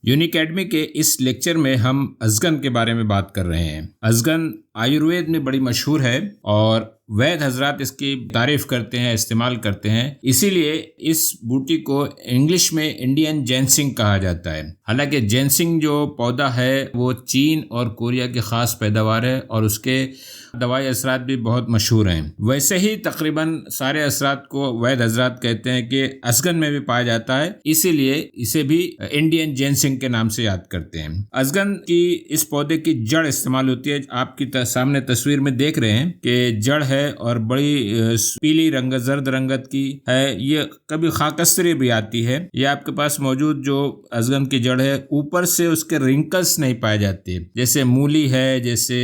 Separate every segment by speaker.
Speaker 1: यूनिकैडमी के इस लेक्चर में हम अज़गन के बारे में बात कर रहे हैं। अज़गन आयुर्वेद में बड़ी मशहूर है और वैद्य हजरात इसकी तारीफ करते हैं, इस्तेमाल करते हैं। इसीलिए इस बूटी को इंग्लिश में इंडियन जैनसिंग कहा जाता है। हालांकि जैनसिंग जो पौधा है वो चीन और कोरिया की ख़ास पैदावार है और उसके दवाई असरात भी बहुत मशहूर हैं। वैसे ही तकरीबन सारे असरात को वैद्य हजरात कहते हैं कि अज़गन में भी पाया जाता है, इसीलिए इसे भी इंडियन जैनसिंग के नाम से याद करते हैं। अज़गन की इस पौधे की जड़ इस्तेमाल होती है। आपकी सामने तस्वीर में देख रहे हैं कि जड़ है और बड़ी पीली रंगत, जर्द रंगत की है। ये कभी खाकस्तरी भी आती है। ये आपके पास मौजूद जो अज़गन की जड़ है, ऊपर से उसके रिंकल्स नहीं पाए जाते। जैसे मूली है, जैसे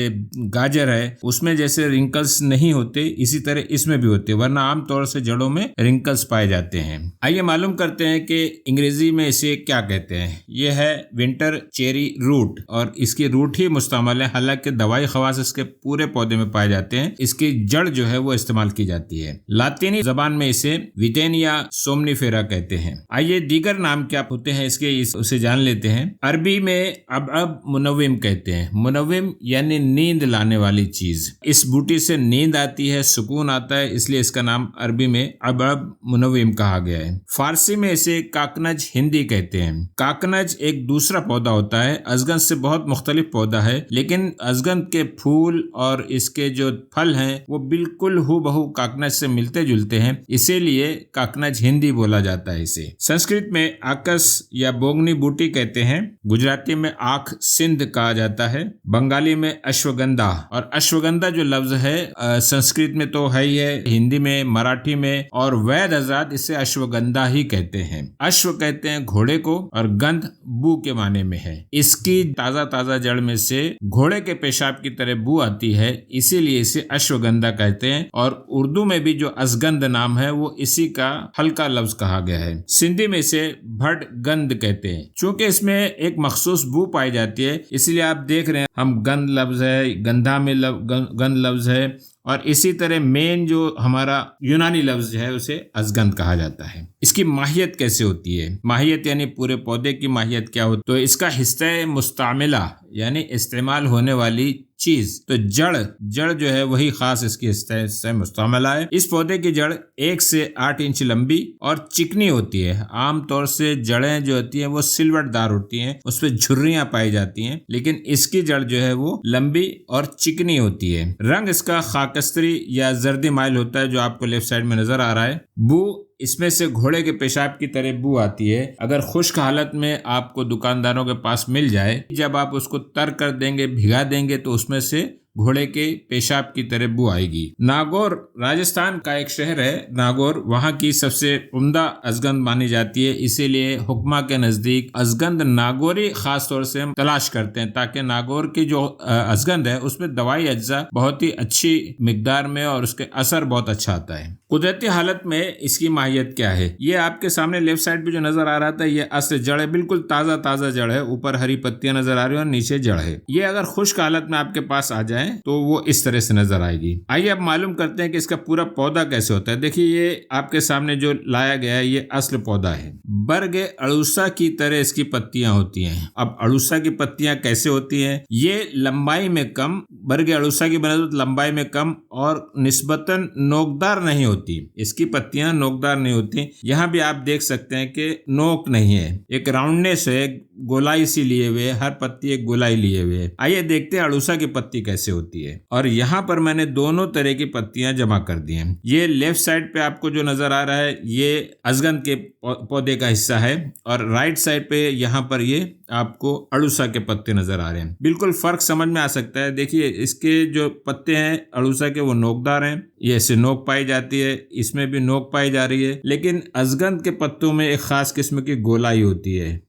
Speaker 1: गाजर है, उसमें जैसे रिंकल्स नहीं होते, इसी तरह इसमें भी होते, वरना आमतौर से जड़ों में रिंकल्स पाए जाते हैं। आइए मालूम करते हैं कि अंग्रेजी में इसे क्या कहते हैं। यह है विंटर चेरी रूट और इसकी रूट ही मुस्तमल है। हालांकि दवाई खवास इसके पूरे पौधे में पाए जाते हैं। इसकी जड़ जो है वो इस्तेमाल की जाती है। लातीनी जबान में इसे विटेनिया सोमनीफेरा कहते हैं। आइए दीगर नाम क्या होते हैं इसके, उसे जान लेते हैं। अरबी में अब मुनव्विम कहते हैं। मुनव्विम यानी नींद लाने वाली चीज। इस बूटी से नींद आती है, सुकून आता है, इसलिए इसका नाम अरबी में अब मुनव्विम कहा गया है। फारसी में इसे काकनज हिंदी कहते हैं। काकनज एक दूसरा पौधा होता है। अज़गन से बहुत मुख्तलिफ पौधा है, लेकिन अज़गन के फूल और इसके जो फल हैं वो बिल्कुल हूबहू काकनज से मिलते जुलते हैं, इसीलिए काकनज हिंदी बोला जाता है इसे। संस्कृत में आकस या बोगनी बूटी कहते हैं। गुजराती में आख सिंध कहा जाता है। बंगाली में अश्वगंधा, और अश्वगंधा जो लफ्ज है संस्कृत में तो है ही है, हिंदी में, मराठी में, और वैद्य हजरात इसे अश्वगंधा ही कहते हैं। अश्व कहते हैं घोड़े को और गंध बू के माने में है। इसकी ताजा जड़ में से घोड़े के पेशाब की तरह बू आती है, इसीलिए इसे अश्वगंधा कहते हैं। और उर्दू में भी जो अज़गंद नाम है वो इसी का हल्का लफ्ज कहा गया है। सिंधी में इसे भटगंध कहते हैं। चूंकि इसमें एक मखसूस बू पाई जाती है, इसलिए आप देख रहे हैं हम गंध लफ्ज है, गंधा में गंध लफ्ज है, और इसी तरह मेन जो हमारा यूनानी लफ्ज है उसे अज़गंद कहा जाता है। इसकी माहियत कैसे होती है? माहियत यानी पूरे पौधे की माहियत क्या होती है? तो इसका हिस्सा मुस्तामिला यानी इस्तेमाल होने वाली चीज। तो जड़ जो है वही खास इसकी हिस्सा मुस्तामिला है। इस पौधे की जड़ 1 से 8 इंच लंबी और चिकनी होती है। आमतौर से जड़ें जो होती हैं वो सिलवटदार होती हैं, उस पर झुर्रियां पाई जाती हैं, लेकिन इसकी जड़ जो है वो लंबी और चिकनी होती है। रंग इसका खाकस्तरी या जर्दी माइल होता है, जो आपको लेफ्ट साइड में नजर आ रहा है। बू इसमें से घोड़े के पेशाब की तरह बू आती है। अगर खुश्क हालत में आपको दुकानदारों के पास मिल जाए, जब आप उसको तर कर देंगे, भिगा देंगे, तो उसमें से घोड़े के पेशाब की तरह बू आएगी। नागौर राजस्थान का एक शहर है। नागौर वहाँ की सबसे उम्दा अज़गंद मानी जाती है, इसीलिए हुक्मा के नज़दीक अज़गंद नागौरी खास तौर से हम तलाश करते हैं, ताकि नागौर की जो अज़गंद है उसमें दवाई अज्जा बहुत ही अच्छी मिकदार में और उसके असर बहुत अच्छा आता है। कुदरती हालत में इसकी माहियत क्या है? ये आपके सामने लेफ्ट साइड पे जो नजर आ रहा था, ये असर जड़ है, बिल्कुल ताज़ा जड़ है। ऊपर हरी पत्तियां नजर आ रही है और नीचे जड़ है। ये अगर खुश्क हालत में आपके पास आ जाए तो वो इस तरह से नजर आएगी। आइए अब मालूम करते हैं कि इसका पूरा पौधा कैसे होता है। देखिए ये आपके सामने जो लाया गया है ये असल पौधा है। बर्ग अड़ूसा की तरह इसकी पत्तियां होती हैं। अब अड़ूसा की पत्तियां कैसे होती हैं? ये लंबाई में कम, बर्ग अड़ूसा की बनस्बत लंबाई में कम और निस्बतन नोकदार नहीं होती। इसकी पत्तियां नोकदार नहीं होती। यहाँ भी आप देख सकते हैं कि नोक नहीं है, एक राउंडनेस है, गोलाई सी लिए हुए, हर पत्ती एक गोलाई लिए हुए। आइए देखते हैं अड़ूसा की पत्ती कैसे होती है। और यहाँ पर मैंने दोनों तरह की पत्तियां जमा कर दी हैं। ये लेफ्ट साइड पे आपको जो नजर आ रहा है ये अज़गंद के पौधे का हिस्सा है, और राइट साइड पे यहाँ पर ये आपको अड़ूसा के पत्ते नजर आ रहे हैं। बिल्कुल फर्क समझ में आ सकता है। देखिए इसके जो पत्ते हैं अड़ूसा के वो नोकदार हैं, ये ऐसे नोक पाई जाती है, इसमें भी नोक पाई जा रही है, लेकिन अज़गंद के पत्तों में एक खास किस्म की गोलाई होती है।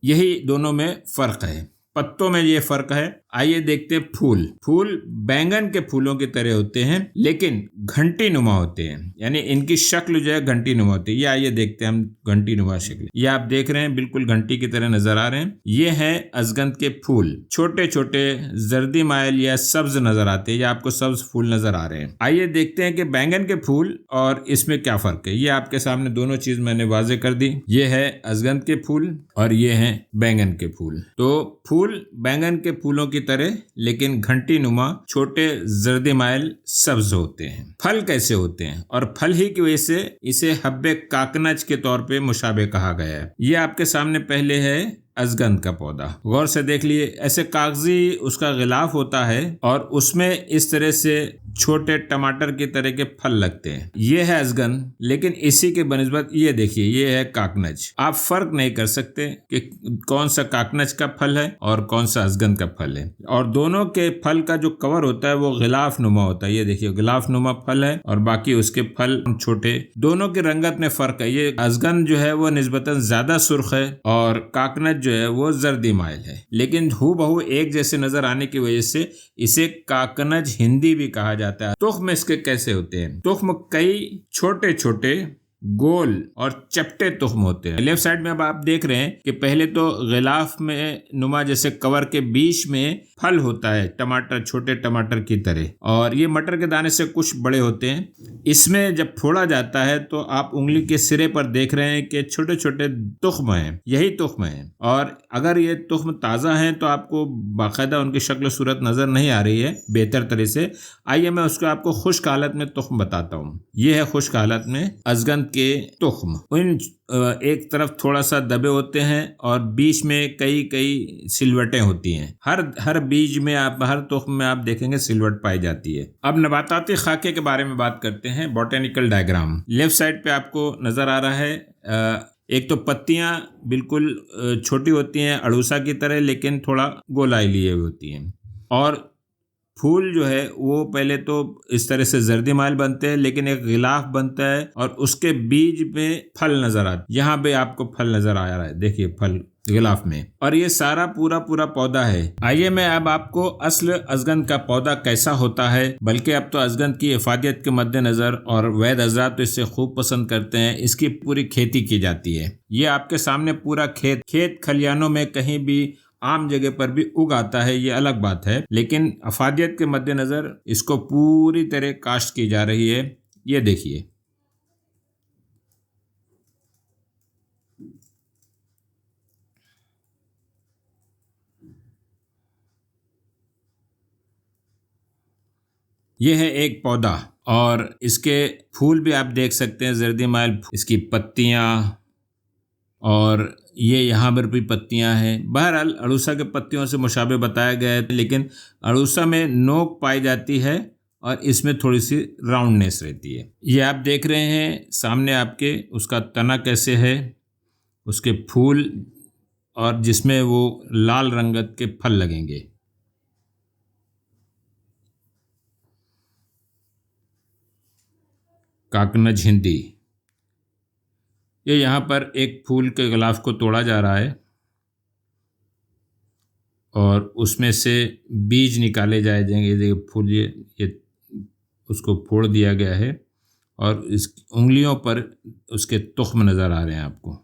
Speaker 1: यही दोनों में फर्क है, पत्तों में ये फर्क है। आइए देखते हैं फूल। फूल बैंगन के फूलों की तरह होते हैं लेकिन घंटी नुमा होते हैं, यानी इनकी शक्ल जो है घंटी नुमा होती है। ये आइए देखते हैं हम घंटी नुमा शक्ल। ये आप देख रहे हैं बिल्कुल घंटी की तरह नजर आ रहे हैं। ये है अजगंद के फूल, छोटे छोटे जर्दी माइल या सब्ज नजर आते हैं, या आपको सब्ज फूल नजर आ रहे हैं। आइए देखते हैं कि बैंगन के फूल और इसमें क्या फर्क है। ये आपके सामने दोनों चीज मैंने वाजे कर दी। ये है अजगंद के फूल और ये है बैंगन के फूल। तो फूल बैंगन के फूलों की तरह लेकिन घंटी नुमा छोटे जर्दी माइल सब्ज होते हैं। फल कैसे होते हैं, और फल ही की वजह से इसे हब्बे काकनज के तौर पे मुशाबे कहा गया है। ये आपके सामने पहले है अजगंद का पौधा, गौर से देख लिए। ऐसे कागजी उसका गिलाफ होता है और उसमें इस तरह से छोटे टमाटर की तरह के फल लगते हैं। ये है अजगंद, लेकिन इसी के बनिस्बत ये देखिए ये है काकनज। आप फर्क नहीं कर सकते कि कौन सा काकनज का फल है और कौन सा अजगंद का फल है। और दोनों के फल का जो कवर होता है वो गिलाफ नुमा होता है। ये देखिए गिलाफ नुमा फल है और बाकी उसके फल छोटे। दोनों की रंगत में फर्क है। ये अजगंद जो है वो निस्बतन ज्यादा सुर्ख है और काकनज जो है वो जर्दी माइल है, लेकिन हूबहू एक जैसे नजर आने की वजह से इसे काकनज हिंदी भी कहा जाता है। तुख्म इसके कैसे होते हैं? तुख्म कई छोटे छोटे गोल और चपटे तुख्म होते हैं। लेफ्ट साइड में अब आप देख रहे हैं कि पहले तो गिलाफ में नुमा जैसे कवर के बीच में फल होता है, टमाटर, छोटे टमाटर की तरह, और ये मटर के दाने से कुछ बड़े होते हैं। इसमें जब फोड़ा जाता है तो आप उंगली के सिरे पर देख रहे हैं कि छोटे छोटे तुख्म हैं, यही तुख्म हैं। और अगर ये तुख्म ताज़ा हैं तो आपको बाकायदा उनकी शक्ल सूरत नज़र नहीं आ रही है बेहतर तरह से। आइए मैं उसको आपको खुश्क हालत में तुख्म बताता हूँ। ये है खुश्क हालत में अजगंद के तुख्म। उन एक तरफ थोड़ा सा दबे होते हैं और बीच में कई कई सिलवटें होती हैं। हर बीज में आप, हर तुख्म में आप देखेंगे सिलवट पाई जाती है। अब नबाताती खाके के बारे में बात करते हैं। बॉटेनिकल डायग्राम लेफ्ट साइड पे आपको नजर आ रहा है। एक तो पत्तियां बिल्कुल छोटी होती हैं अड़ूसा की तरह, लेकिन थोड़ा गोलाई लिए हुई होती हैं। और फूल जो है वो पहले तो इस तरह से जर्दी माइल बनते हैं, लेकिन एक गिलाफ बनता है और उसके बीज में फल नजर आते। यहाँ पे आपको फल नजर आ रहा है, देखिए फल गिलाफ में, और ये सारा पूरा पौधा है। आइए मैं अब आपको असल अजगंद का पौधा कैसा होता है, बल्कि अब तो अजगंद की इफादियत के मद्देनजर, और वैद हजरात तो इसे खूब पसंद करते हैं, इसकी पूरी खेती की जाती है। ये आपके सामने पूरा खेत खलियानों में कहीं भी आम जगह पर भी उग आता है, ये अलग बात है, लेकिन अफादियत के मद्देनजर इसको पूरी तरह काश्त की जा रही है। ये देखिए ये है एक पौधा, और इसके फूल भी आप देख सकते हैं जर्दी माइल, इसकी पत्तियां, और ये यहाँ पर भी पत्तियां हैं। बहरहाल अड़ूसा के पत्तियों से मुशाबे बताया गया है, लेकिन अड़ूसा में नोक पाई जाती है और इसमें थोड़ी सी राउंडनेस रहती है। ये आप देख रहे हैं सामने आपके, उसका तना कैसे है, उसके फूल, और जिसमें वो लाल रंगत के फल लगेंगे। काकनज हिंदी। ये यहाँ पर एक फूल के गिलाफ को तोड़ा जा रहा है और उसमें से बीज निकाले जाएंगे। देखिए फूल, ये उसको फोड़ दिया गया है और इस उंगलियों पर उसके तुख्म नज़र आ रहे हैं आपको।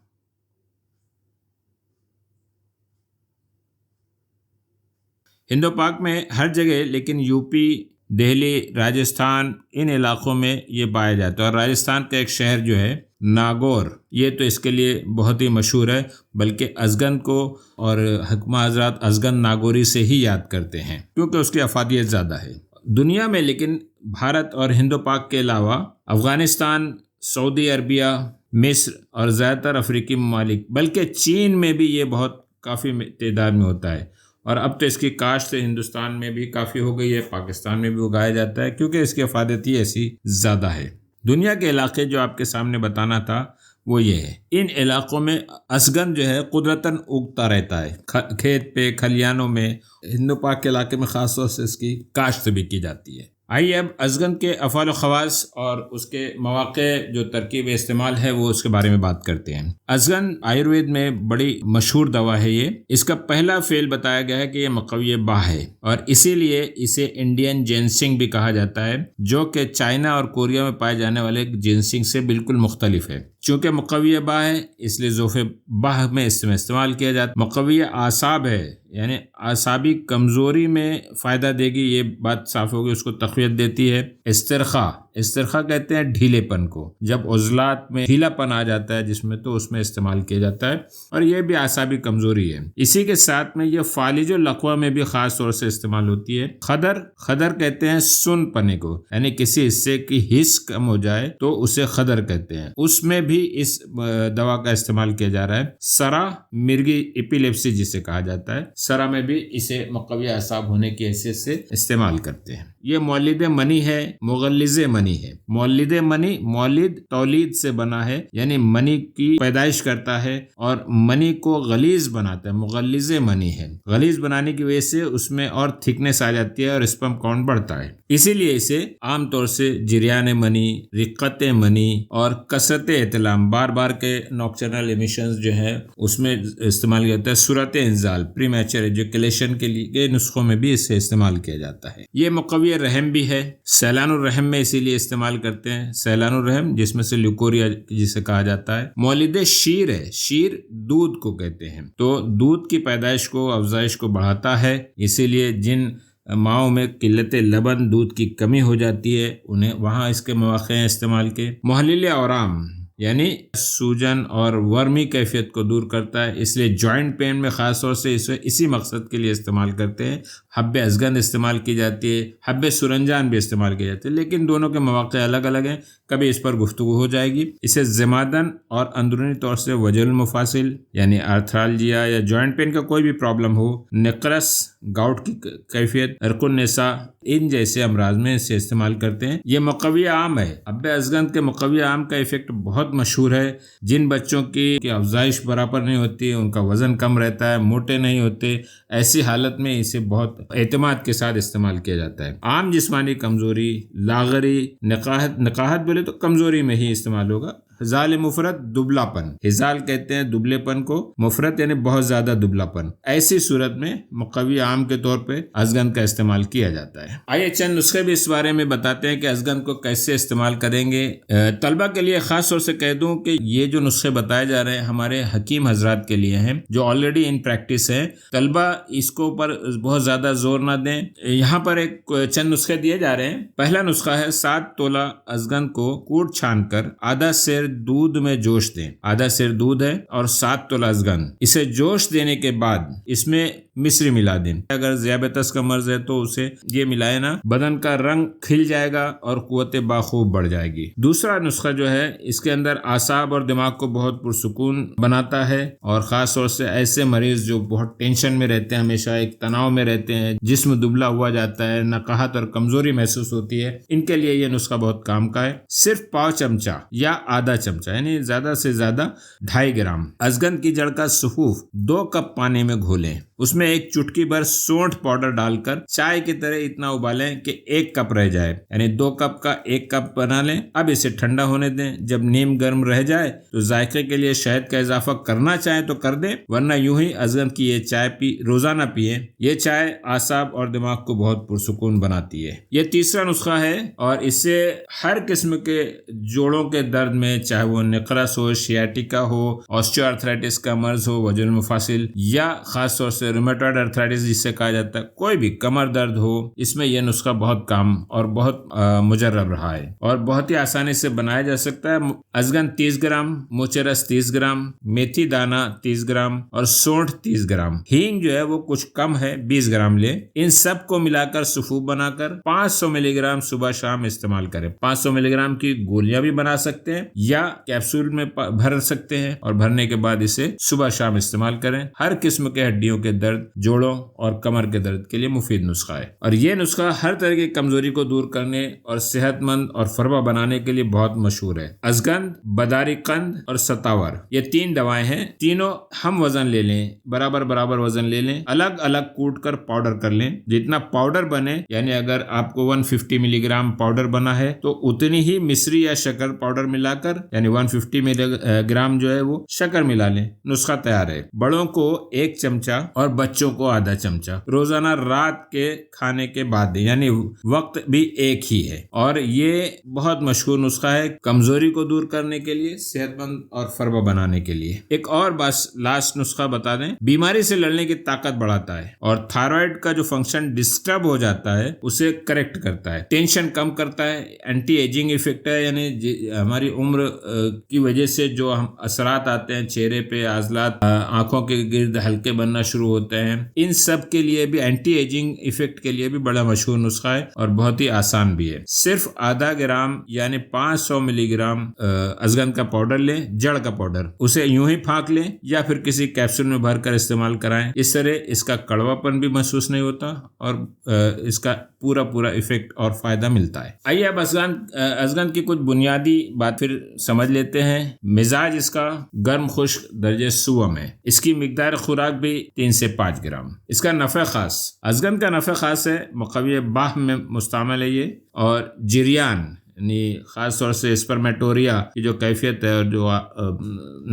Speaker 1: हिंदो पाक में हर जगह, लेकिन यूपी, दिल्ली, राजस्थान, इन इलाक़ों में ये पाया जाता है। और राजस्थान का एक शहर जो है नागौर, ये तो इसके लिए बहुत ही मशहूर है, बल्कि अजगंद को और हकमा हजरात अजगंद नागौरी से ही याद करते हैं क्योंकि उसकी अफादियत ज़्यादा है दुनिया में। लेकिन भारत और हिंदो पाक के अलावा अफ़गानिस्तान, सऊदी अरबिया, मिस्र और ज़्यादातर अफ्रीकी ममालिक, बल्कि चीन में भी ये बहुत काफ़ी तादाद में होता है। और अब तो इसकी काश्त हिंदुस्तान में भी काफ़ी हो गई है, पाकिस्तान में भी उगाया जाता है क्योंकि इसकी अफादियत ही ऐसी ज़्यादा है। दुनिया के इलाके जो आपके सामने बताना था वो ये है, इन इलाक़ों में अजगंद जो है कुदरतन उगता रहता है, खेत पे, खलियानों में। हिंदो पाक के इलाके में ख़ास तौर से इसकी काश्त भी की जाती है। आइए अब अज़गन के अफ़ाल व ख़वास और उसके मौक़े जो तरकीब इस्तेमाल है वो उसके बारे में बात करते हैं। अज़गन आयुर्वेद में बड़ी मशहूर दवा है ये। इसका पहला फ़ेल बताया गया है कि ये मक़वी बा है और इसीलिए इसे इंडियन जिनसिंग भी कहा जाता है, जो कि चाइना और कोरिया में पाए जाने वाले जिनसिंग से बिल्कुल मुख्तलिफ है। चूँकि मुक़वी बा है इसलिए ज़ोफ़े बाह में इसमें इस्तेमाल किया जाता है। मुक़वी आसाब है यानी आसाबी कमज़ोरी में फ़ायदा देगी, ये बात साफ़ होगी, उसको तक़वियत देती है। इस्तिरखा कहते हैं ढीलेपन को, जब उज़लात में ढीलापन आ जाता है जिसमें, तो उसमें इस्तेमाल किया जाता है और ये भी आसाबी कमज़ोरी है। इसी के साथ में ये फालिजो लक़वा में भी ख़ास तौर से इस्तेमाल होती है। खदर कहते हैं सुन पने को, यानी किसी हिस्से की हिस्स कम हो जाए तो उसे खदर कहते हैं, उसमें भी इस दवा का इस्तेमाल किया जा रहा है। सरा मिर्गी एपिलेप्सी जिसे कहा जाता है, सरा में भी इसे मुक़वी आसाब होने की हैसियत से इस्तेमाल करते हैं। ये मौलिद मनी है, मुग़ल्लिज़ मनी है। मौलिद मनी मौलिद तौलीद से बना है, यानी मनी की पैदाइश करता है और मनी को गलीज बनाता है, मुग़ल्लिज़ मनी है। गलीज बनाने की वजह से उसमें और थिकनेस आ जाती है और स्पर्म काउंट बढ़ता है, इसीलिए इसे आमतौर से जिरियान मनी, रिक्कत मनी और कसरत इतलाम, बार बार के नॉक्टर्नल एमिशंस जो है उसमें इस्तेमाल किया जाता है। सूरत इंजाल, प्रीमैच्योर एजुकेशन के लिए नुस्खों में भी इसे इस्तेमाल किया जाता है। ये मुक़वी रहम भी है, सैलानुर रहम में इसीलिए इस्तेमाल करते हैं। सैलानुर रहम जिसमें से ल्यूकोरिया जिसे कहा जाता है। मौलिद शीर है, शीर दूध को कहते हैं, तो दूध की पैदाइश को, अफजाइश को बढ़ाता है, इसीलिए जिन माओं में किल्लत लबन, दूध की कमी हो जाती है, उन्हें वहाँ इसके मौक़े इस्तेमाल के। मुहल्लिल औराम यानी सूजन और वर्मी कैफियत को दूर करता है, इसलिए जॉइंट पेन में ख़ास तौर से इसी मकसद के लिए इस्तेमाल करते हैं। हब्बे अज़गन इस्तेमाल की जाती है, हब्बे सुरंजान भी इस्तेमाल की जाती है, लेकिन दोनों के मौक़े अलग अलग हैं, कभी इस पर गुफ्तगू हो जाएगी। इसे ज़मादन और अंदरूनी तौर से वजल मुफासिल यानी आर्थरालजिया या जॉइंट पेन का कोई भी प्रॉब्लम हो, नक़रस, गाउट की कैफियत, अर्कुन्निसा, इन जैसे अमराज में इसे इस्तेमाल करते हैं। ये मुक़वी आम है। हब्बे अज़गन के मुक़वी आम का इफ़ेक्ट बहुत मशहूर है। जिन बच्चों की अफजाइश बराबर नहीं होती, उनका वज़न कम रहता है, मोटे नहीं होते, ऐसी हालत में इसे बहुत एतमाद के साथ इस्तेमाल किया जाता है। आम जिस्मानी कमज़ोरी, लागरी, नकाहत बोले तो कमज़ोरी में ही इस्तेमाल होगा। हिजाल मुफरत, दुबलापन, हिजाल कहते हैं दुबलेपन को, मुफरत यानी बहुत ज़्यादा दुबलापन, ऐसी सूरत में मुक़वी आम के तौर पे अज़गन का इस्तेमाल किया जाता है। आइए चंद नुस्खे भी इस बारे में बताते हैं कि अज़गन को कैसे इस्तेमाल करेंगे। तलबा के लिए ख़ास तौर से कह दूं कि ये जो नुस्खे बताए जा रहे हैं हमारे हकीम हजरात के लिए हैं, जो ऑलरेडी इन प्रैक्टिस है। तलबा इसको पर बहुत ज़्यादा जोर ना दें। यहाँ पर एक चंद नुस्खे दिए जा रहे हैं। पहला नुस्खा है 7 तोला अज़गन को कूट छान कर आधा सेर दूध में जोश दें। आधा सेर दूध है और 7 तोला अज़गन, इसे जोश देने के बाद इसमें मिश्री मिला दें। अगर ज़ियाबतस का मर्ज है तो उसे ये मिलाए ना, बदन का रंग खिल जाएगा और कुव्वत बाखूब बढ़ जाएगी। दूसरा नुस्खा जो है इसके अंदर आसाब और दिमाग को बहुत पुरसुकून बनाता है और ख़ास तौर से ऐसे मरीज जो बहुत टेंशन में रहते हैं, हमेशा एक तनाव में रहते हैं, जिस्म दुबला हुआ जाता है, नकाहत और कमजोरी महसूस होती है, इनके लिए ये नुस्खा बहुत काम का है। सिर्फ 1/4 चमचा या आधा चमचा यानी ज्यादा से ज्यादा 2.5 ग्राम अज़गन की जड़ का सुफूफ 2 कप पानी में घोलें, उसमें एक चुटकी भर सौंठ पाउडर डालकर चाय की तरह इतना उबालें कि 1 कप रह जाए, यानी 2 कप का 1 कप बना लें। अब इसे ठंडा होने दें। जब नीम गर्म रह जाए तो जायके के लिए शहद का इजाफा करना चाहें तो कर दें, वरना यूं ही अज़गन की ये चाय रोजाना पिए। ये चाय आसाब और दिमाग को बहुत पुरसुकून बनाती है। ये तीसरा नुस्खा है और इससे हर किस्म के जोड़ों के दर्द में, चाहे वो निकरस हो, शियाटिका हो, ऑस्टियोआर्थराइटिस का मर्ज हो, वजुल मुफासिल, या खास तौर से रूमेटॉइड अर्थराइटिस जिसे कहा जाता है, कोई भी कमर दर्द हो, इसमें यह नुस्खा बहुत काम और बहुत मुजर्रब रहा है और बहुत ही आसानी से बनाया जा सकता है। अज़गन 30 ग्राम, मोचेरस 30 ग्राम, मेथी दाना 30 ग्राम और सौंठ 30 ग्राम। हींग जो है वो कुछ कम है, 20 ग्राम ले। इन सब को मिलाकर सुफूफ बनाकर 500 मिलीग्राम सुबह शाम इस्तेमाल करें। 500 मिलीग्राम की गोलियां भी बना सकते हैं या कैप्सूल में भर सकते हैं और भरने के बाद इसे सुबह शाम इस्तेमाल करें। हर किस्म के हड्डियों के दर्द दर्द, जोड़ों और कमर के दर्द के लिए मुफीद नुस्खा है। और ये नुस्खा हर तरह की कमजोरी को दूर करने और सेहतमंद और फरवा बनाने के लिए बहुत मशहूर है। अजगंद, बदारीकंद और सतावर, ये 3 दवाएं हैं। तीनों हम वजन ले लें, बराबर बराबर वजन ले लें, अलग अलग कूट कर पाउडर कर लें। जितना पाउडर बने, यानी अगर आपको 150 मिलीग्राम पाउडर बना है तो उतनी ही मिश्री या शक्कर पाउडर मिलाकर, यानी 150 मिलीग्राम जो है वो शक्कर मिला लें। नुस्खा तैयार है। बड़ों को 1 चमचा और बच्चों को आधा चमचा रोजाना रात के खाने के बाद दें, यानी वक्त भी एक ही है। और ये बहुत मशहूर नुस्खा है कमजोरी को दूर करने के लिए, सेहतमंद और फरवा बनाने के लिए। एक और बस लास्ट नुस्खा बता दें, बीमारी से लड़ने की ताकत बढ़ाता है और थायराइड का जो फंक्शन डिस्टर्ब हो जाता है उसे करेक्ट करता है, टेंशन कम करता है, एंटी एजिंग इफेक्ट है, यानी हमारी उम्र की वजह से जो हम असरात आते हैं चेहरे पे, आजलात, आंखों के गिर्द हल्के बनना शुरू होते हैं, इन सब के लिए भी, एंटी एजिंग इफेक्ट के लिए भी बड़ा मशहूर नुस्खा है और बहुत ही आसान भी है। सिर्फ आधा ग्राम यानी 500 मिलीग्राम अजगंद का पाउडर लें, जड़ का पाउडर, उसे यूं ही फाँक लें या फिर किसी कैप्सूल में भरकर इस्तेमाल कराएं। इस तरह इसका कड़वापन भी महसूस नहीं होता और इसका पूरा इफेक्ट और फायदा मिलता है। आइए अब अजगंद की कुछ बुनियादी बात फिर समझ लेते हैं। मिजाज इसका गर्म खुश्क दर्जे सुवम है। इसकी मिकदार खुराक भी 3 से 5 ग्राम। इसका नफ़े खास, अजगंद का नफ़े खास है, मुक़व्वी बाह में मुस्तअमल है ये, और जिरियान यानी ख़ास तौर से स्पर्मेटोरिया की जो कैफियत है और जो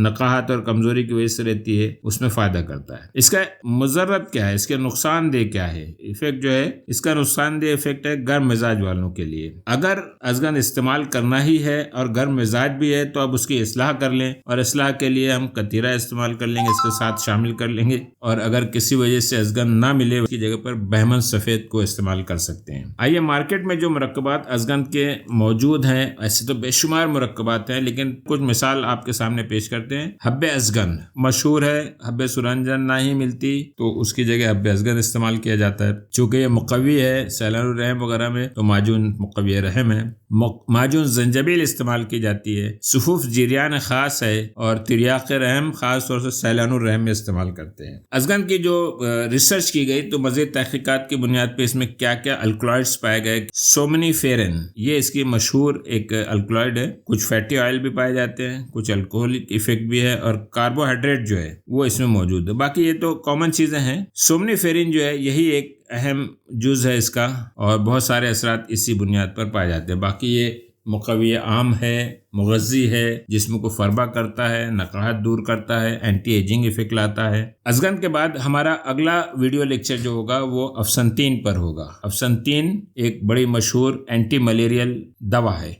Speaker 1: नकाहत और कमज़ोरी की वजह से रहती है उसमें फ़ायदा करता है। इसका मुज़र्रत क्या है, इसके नुकसानदेह क्या है? इफ़ेक्ट जो है इसका नुकसानदेह इफ़ेक्ट है गर्म मिजाज वालों के लिए। अगर अजगंद इस्तेमाल करना ही है और गर्म मिजाज भी है तो अब उसकी इस्लाह कर लें, और इस्लाह के लिए हम कतीरा इस्तेमाल कर लेंगे, इसके साथ शामिल कर लेंगे। और अगर किसी वजह से अजगंद ना मिले उसकी जगह पर बहमन सफ़ेद को इस्तेमाल कर सकते हैं। आइए मार्केट में जो मुरक्कबात अजगंद के मौजूद हैं, ऐसे तो बेशुमार मुरक्कबात हैं, लेकिन कुछ मिसाल आपके सामने पेश करते हैं। हब्बे अजगंद मशहूर है, हब्बे सुरंजन ना ही मिलती तो उसकी जगह हब्बे अजगंद इस्तेमाल किया जाता है। चूंकि ये मुक़व्वी है सैलानुर रहम वगैरह में, तो माजून मुक़व्वी रहम है। माजून जंजबील इस्तेमाल की जाती है। सुफूफ जिरियान खास है और तिरियाक़ रहम खास तौर से सैलानुर रहम में इस्तेमाल करते हैं। अजगंद की जो रिसर्च की गई तो मज़ीद तहक़ीक़ात की बुनियाद पर इसमें क्या क्या अल्कलॉइड्स पाए गए। सोमनीफेरन ये इसकी मशहूर एक अल्कलॉइड है। कुछ फैटी ऑयल भी पाए जाते हैं, कुछ अल्कोहलिक इफेक्ट भी है, और कार्बोहाइड्रेट जो है वो इसमें मौजूद है। बाकी ये तो कॉमन चीज़ें हैं। सोमनीफेरिन जो है यही एक अहम जुज़ है इसका, और बहुत सारे असरात इसी बुनियाद पर पाए जाते हैं। बाकी ये मुक़व्वी आम है, मुग़ज़्ज़ी है, जिस्म को फरबा करता है, नकाहत दूर करता है, एंटी एजिंग इफेक्ट लाता है। अजगंद के बाद हमारा अगला वीडियो लेक्चर जो होगा वो अफसंतीन पर होगा। अफसंतीन एक बड़ी मशहूर एंटी मलेरियल दवा है।